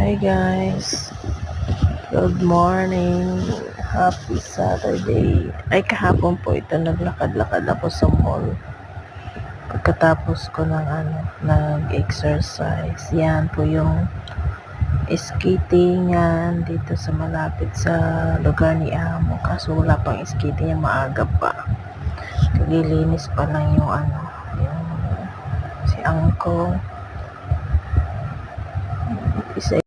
Hi guys, good morning, happy Saturday. Ay kahapon po ito naglakad-lakad ako sa mall. Pagkatapos ko ng nag-exercise. Yan po yung skatingan dito sa malapit sa lugar ni Amo. Kaso wala pang skating yung maaga pa. Kaglilinis pa lang yung yung si Angkong. Isa